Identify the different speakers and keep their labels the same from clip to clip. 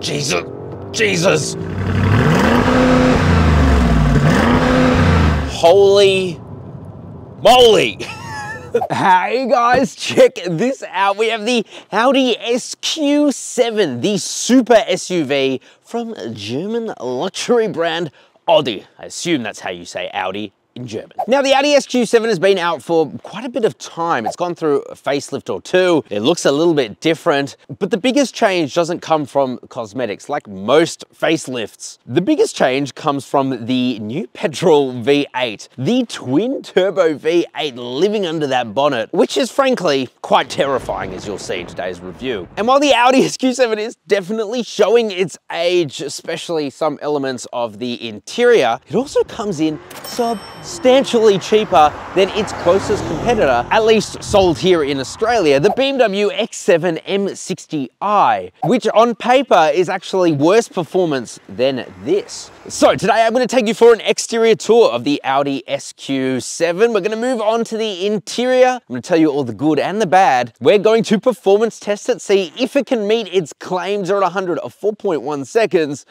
Speaker 1: Jesus, Jesus. Holy moly. Hey guys, check this out. We have the Audi SQ7, the super SUV from German luxury brand Audi. I assume that's how you say Audi in German. Now, the Audi SQ7 has been out for quite a bit of time. It's gone through a facelift or two. It looks a little bit different, but the biggest change doesn't come from cosmetics like most facelifts. The biggest change comes from the new petrol V8, the twin-turbo V8 living under that bonnet, which is frankly quite terrifying, as you'll see in today's review. And while the Audi SQ7 is definitely showing its age, especially some elements of the interior, it also comes in substantially cheaper than its closest competitor, at least sold here in Australia, the BMW XM M60i, which on paper is actually worse performance than this. So today I'm going to take you for an exterior tour of the Audi SQ7. We're going to move on to the interior. I'm going to tell you all the good and the bad. We're going to performance test it, see if it can meet its claims 0 to 100 of 4.1 seconds.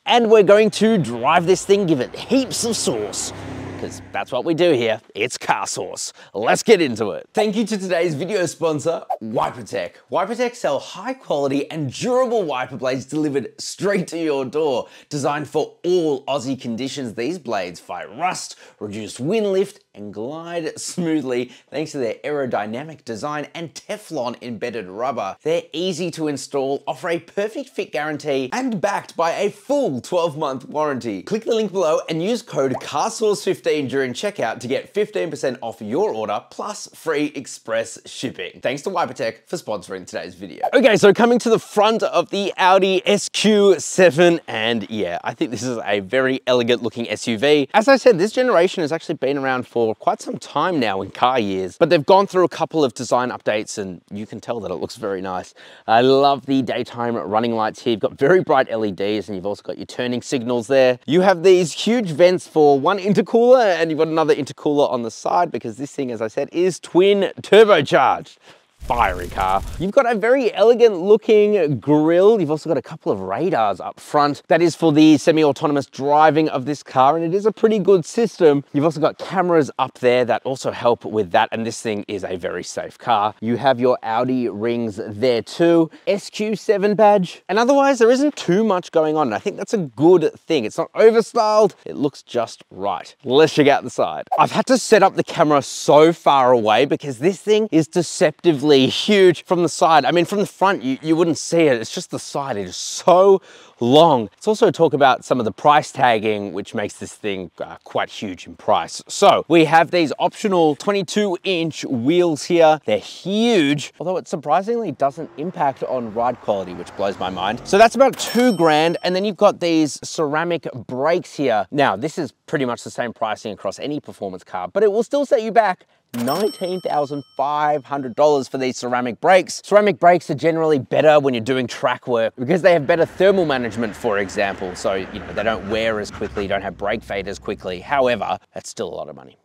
Speaker 1: And we're going to drive this thing, give it heaps of sauce, because that's what we do here. It's CarSauce. Let's get into it. Thank you to today's video sponsor, WiperTech. WiperTech sell high quality and durable wiper blades delivered straight to your door. Designed for all Aussie conditions, these blades fight rust, reduce wind lift, and glide smoothly thanks to their aerodynamic design and Teflon embedded rubber. They're easy to install, offer a perfect fit guarantee, and backed by a full 12-month warranty. Click the link below and use code CarSauce15 during checkout to get 15% off your order plus free express shipping. Thanks to WiperTech for sponsoring today's video. Okay, so coming to the front of the Audi SQ7, and yeah, I think this is a very elegant looking SUV. As I said, this generation has actually been around for quite some time now in car years, but they've gone through a couple of design updates and you can tell that it looks very nice. I love the daytime running lights here. You've got very bright LEDs and you've also got your turning signals there. You have these huge vents for one intercooler and you've got another intercooler on the side because this thing, as I said, is twin turbocharged. Fiery car. You've got a very elegant looking grille. You've also got a couple of radars up front. That is for the semi-autonomous driving of this car, and it is a pretty good system. You've also got cameras up there that also help with that, and this thing is a very safe car. You have your Audi rings there too. SQ7 badge. And otherwise, there isn't too much going on. And I think that's a good thing. It's not overstyled. It looks just right. Let's check out the side. I've had to set up the camera so far away because this thing is deceptively huge from the side. I mean, from the front, you wouldn't see it. It's just the side. It is so long. Let's also talk about some of the price tagging, which makes this thing quite huge in price. So we have these optional 22-inch wheels here. They're huge, although it surprisingly doesn't impact on ride quality, which blows my mind. So that's about $2,000. And then you've got these ceramic brakes here. Now, this is pretty much the same pricing across any performance car, but it will still set you back $19,500 for these ceramic brakes. Ceramic brakes are generally better when you're doing track work because they have better thermal management, for example. So, you know, they don't wear as quickly, don't have brake fade as quickly. However, that's still a lot of money.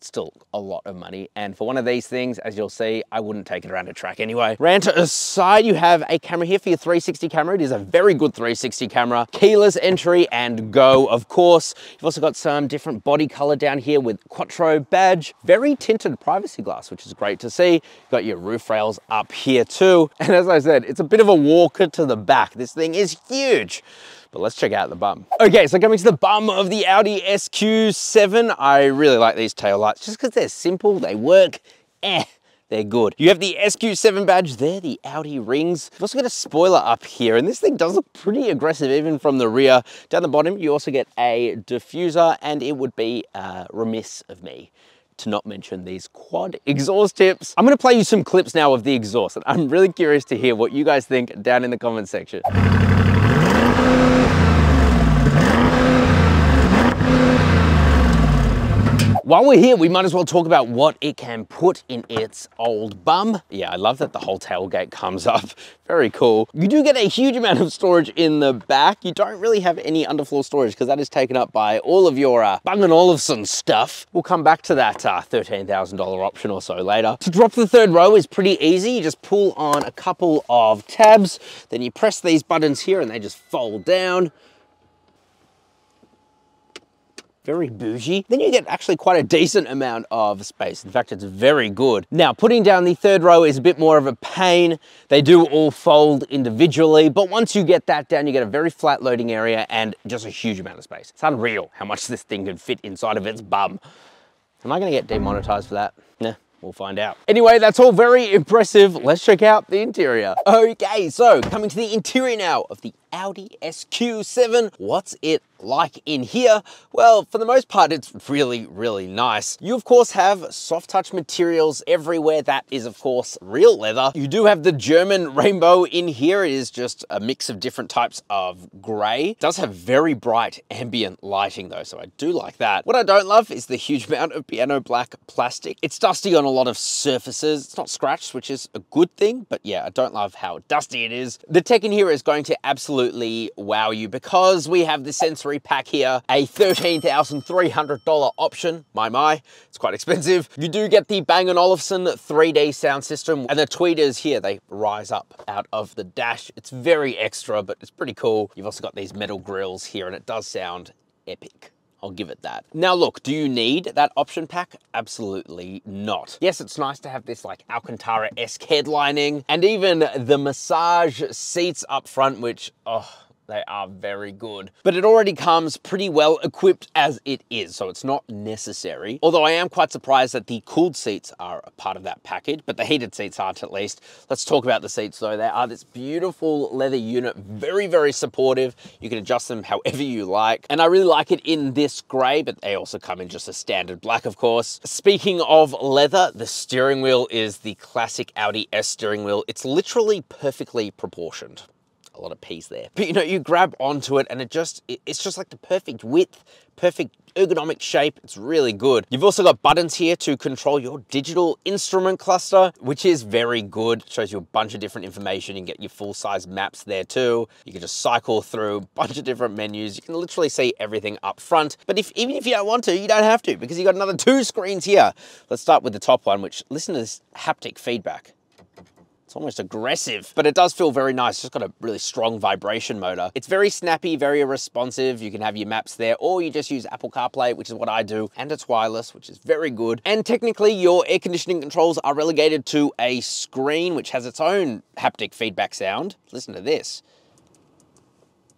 Speaker 1: Still a lot of money, and for one of these things, as you'll see, I wouldn't take it around a track anyway. Rant aside, you have a camera here for your 360 camera. It is a very good 360 camera. Keyless entry and go, of course. You've also got some different body color down here with Quattro badge. Very tinted privacy glass, which is great to see. You've got your roof rails up here too. And as I said, it's a bit of a walker to the back. This thing is huge. But let's check out the bum. Okay, so coming to the bum of the Audi SQ7, I really like these taillights just because they're simple, they work, they're good. You have the SQ7 badge there, the Audi rings. You've also got a spoiler up here, and this thing does look pretty aggressive even from the rear. Down the bottom, you also get a diffuser, and it would be remiss of me to not mention these quad exhaust tips. I'm gonna play you some clips now of the exhaust, and I'm really curious to hear what you guys think down in the comment section. while we're here, we might as well talk about what it can put in its old bum. Yeah, I love that the whole tailgate comes up. Very cool. You do get a huge amount of storage in the back. You don't really have any underfloor storage because that is taken up by all of your Bang & Olufsen stuff. We'll come back to that $13,000 option or so later. To drop the third row is pretty easy. You just pull on a couple of tabs, then you press these buttons here and they just fold down. Very bougie. Then you get actually quite a decent amount of space. In fact, it's very good. Now, putting down the third row is a bit more of a pain. They do all fold individually, but once you get that down, you get a very flat loading area and just a huge amount of space. It's unreal how much this thing can fit inside of its bum. Am I gonna get demonetized for that? Nah. We'll find out. Anyway, that's all very impressive. Let's check out the interior. Okay, so coming to the interior now of the Audi SQ7. What's it like in here? Well, for the most part, it's really, really nice. You, of course, have soft touch materials everywhere. That is, of course, real leather. You do have the German rainbow in here. It is just a mix of different types of gray. It does have very bright ambient lighting, though, so I do like that. What I don't love is the huge amount of piano black plastic. It's dusty on a lot of surfaces. It's not scratched, which is a good thing, but yeah, I don't love how dusty it is. The tech in here is going to absolutely wow you because we have the sensory pack here, a $13,300 option. My, it's quite expensive. You do get the Bang & Olufsen 3D sound system, and the tweeters here, they rise up out of the dash. It's very extra, but it's pretty cool. You've also got these metal grills here, and it does sound epic. I'll give it that. Now look, do you need that option pack? Absolutely not. Yes, it's nice to have this like Alcantara-esque headlining and even the massage seats up front, which, oh, they are very good. But it already comes pretty well equipped as it is, so it's not necessary. Although I am quite surprised that the cooled seats are a part of that package, but the heated seats aren't at least. Let's talk about the seats though. They are this beautiful leather unit, very, very supportive. You can adjust them however you like. And I really like it in this gray, but they also come in just a standard black, of course. Speaking of leather, the steering wheel is the classic Audi S steering wheel. It's literally perfectly proportioned. A lot of P's there. But you know, you grab onto it and it's just like the perfect width, perfect ergonomic shape. It's really good. You've also got buttons here to control your digital instrument cluster, which is very good. It shows you a bunch of different information. You can get your full-size maps there too. You can just cycle through a bunch of different menus. You can literally see everything up front. But even if you don't want to, you don't have to because you've got another 2 screens here. Let's start with the top one, which, listen to this haptic feedback. It's almost aggressive, but it does feel very nice. It's just got a really strong vibration motor. It's very snappy, very responsive. You can have your maps there, or you just use Apple CarPlay, which is what I do, and it's wireless, which is very good. And technically, your air conditioning controls are relegated to a screen, which has its own haptic feedback sound. Listen to this.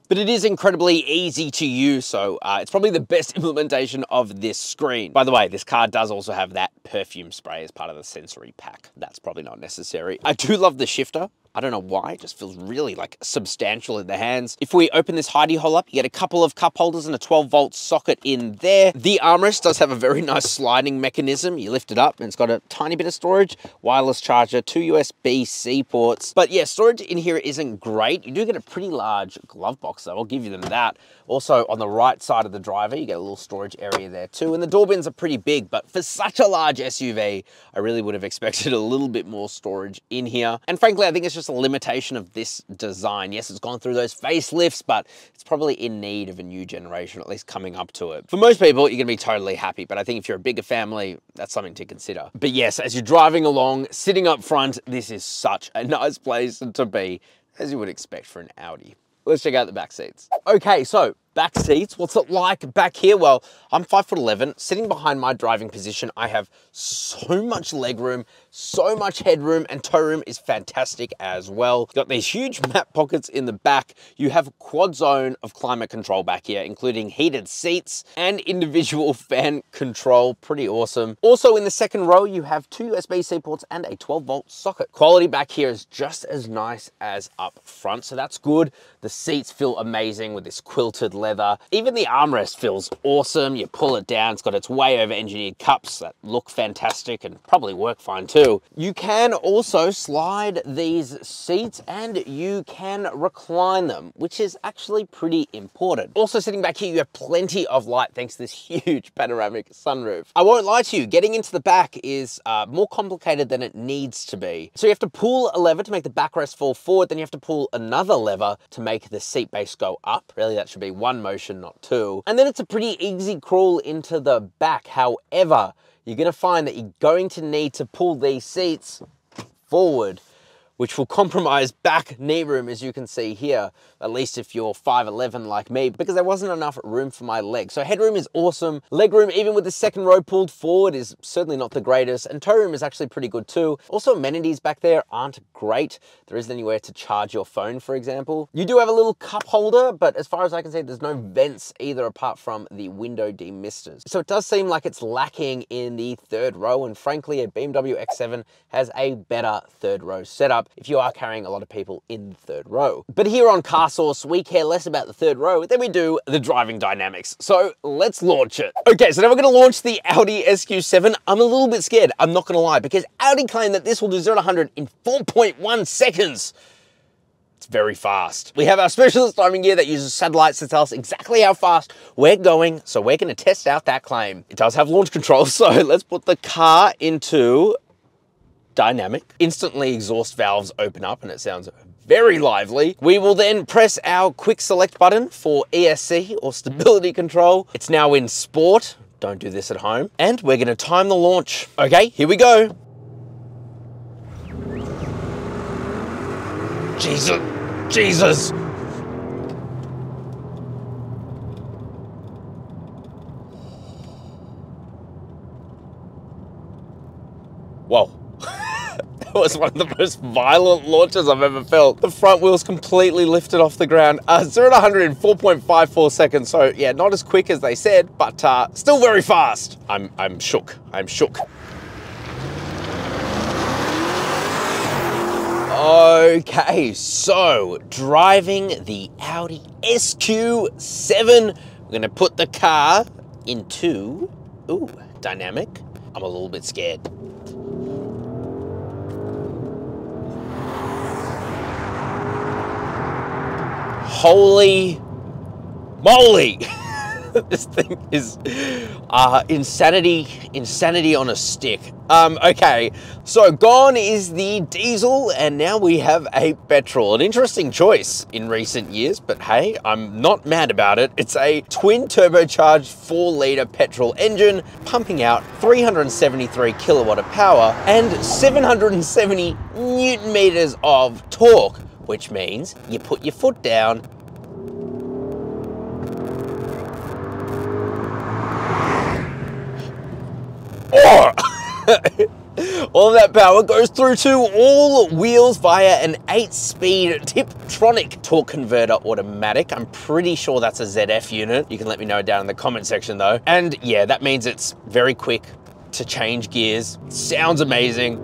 Speaker 1: But it is incredibly easy to use, so it's probably the best implementation of this screen. By the way, this car does also have that perfume spray as part of the sensory pack. That's probably not necessary. I do love the shifter. I don't know why, it just feels really like substantial in the hands. If we open this hidey hole up, you get a couple of cup holders and a 12-volt socket in there. The armrest does have a very nice sliding mechanism. You lift it up and it's got a tiny bit of storage, wireless charger, 2 USB-C ports. But yeah, storage in here isn't great. You do get a pretty large glove box though, I'll give you them that. Also on the right side of the driver, you get a little storage area there too. And the door bins are pretty big, but for such a large SUV, I really would have expected a little bit more storage in here. And frankly, I think it's just a limitation of this design. Yes, it's gone through those facelifts, but it's probably in need of a new generation, at least coming up to it. For most people, you're gonna be totally happy, but I think if you're a bigger family, that's something to consider. But yes, as you're driving along, sitting up front, this is such a nice place to be, as you would expect for an Audi. Let's check out the back seats. Okay, so back seats, what's it like back here? Well, I'm 5'11", sitting behind my driving position. I have so much leg room, so much headroom, and toe room is fantastic as well. You've got these huge map pockets in the back. You have a quad zone of climate control back here, including heated seats and individual fan control. Pretty awesome. Also in the second row, you have 2 USB-C ports and a 12-volt socket. Quality back here is just as nice as up front, so that's good. The seats feel amazing with this quilted leather leather. Even the armrest feels awesome. You pull it down, it's got its way over engineered cups that look fantastic and probably work fine too. You can also slide these seats and you can recline them, which is actually pretty important. Also sitting back here, you have plenty of light thanks to this huge panoramic sunroof. I won't lie to you, getting into the back is more complicated than it needs to be. So you have to pull a lever to make the backrest fall forward, then you have to pull another lever to make the seat base go up. Really, that should be one motion, not two. And then it's a pretty easy crawl into the back. However, you're gonna find that you're going to need to pull these seats forward, which will compromise back knee room, as you can see here, at least if you're 5'11" like me, because there wasn't enough room for my legs. So headroom is awesome. Legroom, even with the second row pulled forward, is certainly not the greatest, and tow room is actually pretty good too. Also, amenities back there aren't great. There isn't anywhere to charge your phone, for example. You do have a little cup holder, but as far as I can see, there's no vents either apart from the window demisters. So it does seem like it's lacking in the third row, and frankly, a BMW X7 has a better third row setup if you are carrying a lot of people in the third row. But here on CarSauce, we care less about the third row than we do the driving dynamics. So let's launch it. Okay, so now we're gonna launch the Audi SQ7. I'm a little bit scared, I'm not gonna lie, because Audi claim that this will do 0 to 100 in 4.1 seconds. It's very fast. We have our specialist timing gear that uses satellites to tell us exactly how fast we're going, so we're gonna test out that claim. It does have launch control, so let's put the car into dynamic. Instantly exhaust valves open up and it sounds very lively. We will then press our quick select button for ESC or stability control. It's now in sport. Don't do this at home. And we're gonna time the launch. Okay, here we go. Jesus. Whoa. That was one of the most violent launches I've ever felt. The front wheels completely lifted off the ground. 0 to 100 in 4.54 seconds. So yeah, not as quick as they said, but still very fast. I'm shook. I'm shook. Okay, so driving the Audi SQ7. We're gonna put the car into, dynamic. I'm a little bit scared. Holy moly! This thing is insanity on a stick. Okay, so gone is the diesel and now we have a petrol. An interesting choice in recent years, but hey, I'm not mad about it. It's a twin turbocharged 4-litre petrol engine pumping out 373 kilowatt of power and 770 Newton meters of torque, which means you put your foot down all of that power goes through to all wheels via an 8-speed Tiptronic torque converter automatic. I'm pretty sure that's a ZF unit. You can let me know down in the comment section though. And yeah, that means it's very quick to change gears. Sounds amazing.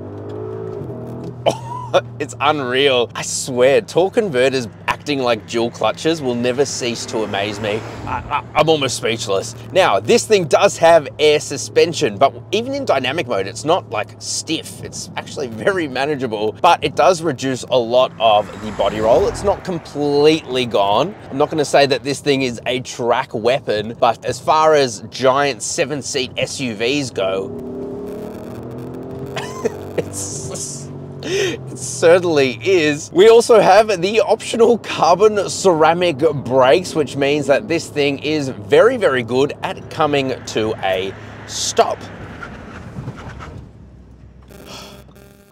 Speaker 1: It's unreal. I swear, torque converters acting like dual clutches will never cease to amaze me. I'm almost speechless. Now, this thing does have air suspension, but even in dynamic mode, it's not like stiff. It's actually very manageable, but it does reduce a lot of the body roll. It's not completely gone. I'm not gonna say that this thing is a track weapon, but as far as giant 7-seat SUVs go, it certainly is. We also have the optional carbon ceramic brakes, which means that this thing is very, very good at coming to a stop.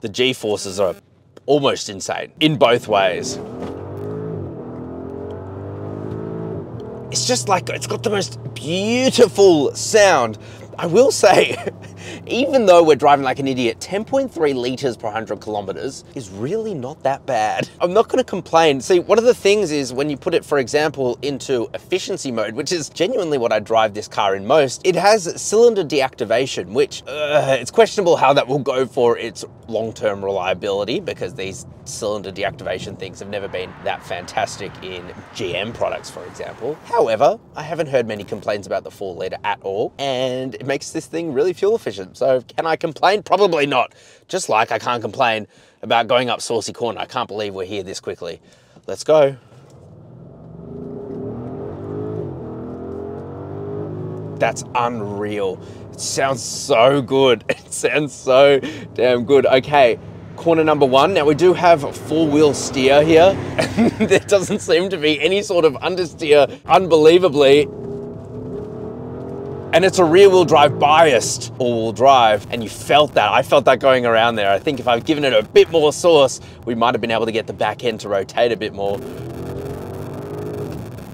Speaker 1: The G-forces are almost insane in both ways. It's just like, it's got the most beautiful sound. I will say, even though we're driving like an idiot, 10.3 liters per 100 kilometers is really not that bad. I'm not gonna complain. See, one of the things is when you put it, for example, into efficiency mode, which is genuinely what I drive this car in most, it has cylinder deactivation, which it's questionable how that will go for its long-term reliability, because these cylinder deactivation things have never been that fantastic in GM products, for example. However, I haven't heard many complaints about the 4 litre at all, and it makes this thing really fuel efficient. So can I complain? Probably not. Just like I can't complain about going up Saucy Corner. I can't believe we're here this quickly. Let's go. That's unreal. It sounds so good. It sounds so damn good. Okay, corner number 1. Now we do have 4-wheel steer here. There doesn't seem to be any sort of understeer, unbelievably. And it's a rear-wheel drive biased all-wheel drive, and you felt that. I felt that going around there. I think if I'd given it a bit more sauce, we might have been able to get the back end to rotate a bit more.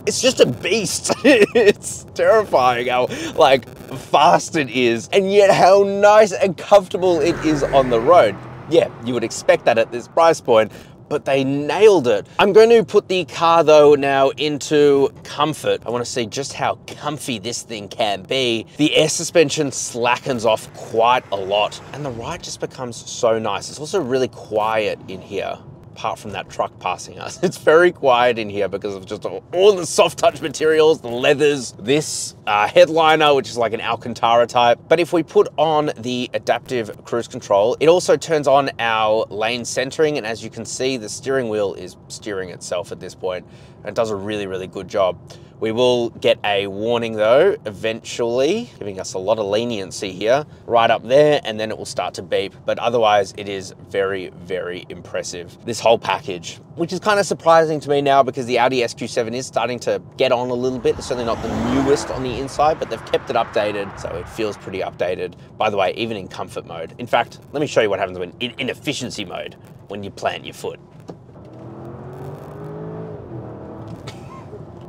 Speaker 1: It's just a beast. It's terrifying how like fast it is, and yet how nice and comfortable it is on the road. Yeah, you would expect that at this price point, but they nailed it. I'm going to put the car though now into comfort. I want to see just how comfy this thing can be. The air suspension slackens off quite a lot, and the ride just becomes so nice. It's also really quiet in here. Apart from that truck passing us. It's very quiet in here because of just all the soft touch materials, the leathers, this headliner, which is like an Alcantara type. But if we put on the adaptive cruise control, it also turns on our lane centering. And as you can see, the steering wheel is steering itself at this point, and it does a really, really good job. We will get a warning though, eventually, giving us a lot of leniency here, right up there, and then it will start to beep. But otherwise, it is very, very impressive. This whole package, which is kind of surprising to me now because the Audi SQ7 is starting to get on a little bit. It's certainly not the newest on the inside, but they've kept it updated, so it feels pretty updated. By the way, even in comfort mode. In fact, let me show you what happens when in efficiency mode, when you plant your foot.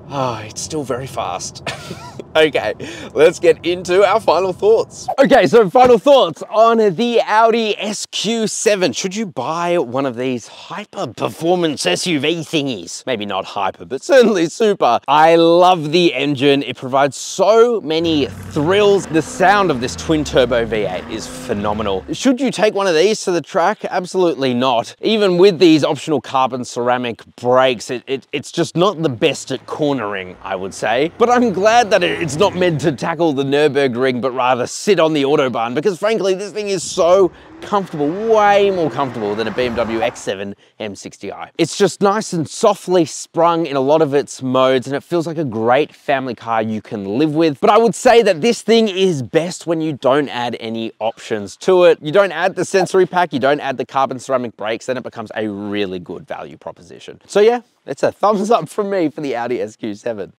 Speaker 1: Oh, it's still very fast. Okay, let's get into our final thoughts. Okay, so final thoughts on the Audi SQ7. Should you buy one of these hyper performance SUV thingies? Maybe not hyper, but certainly super. I love the engine. It provides so many thrills. The sound of this twin turbo V8 is phenomenal. Should you take one of these to the track? Absolutely not. Even with these optional carbon ceramic brakes, it's just not the best at cornering, I would say. But I'm glad that it's not meant to tackle the Nürburgring, but rather sit on the Autobahn, because frankly, this thing is so comfortable, way more comfortable than a BMW XM M60i. It's just nice and softly sprung in a lot of its modes, and it feels like a great family car you can live with. But I would say that this thing is best when you don't add any options to it. You don't add the sensory pack, you don't add the carbon ceramic brakes, then it becomes a really good value proposition. So yeah, it's a thumbs up from me for the Audi SQ7.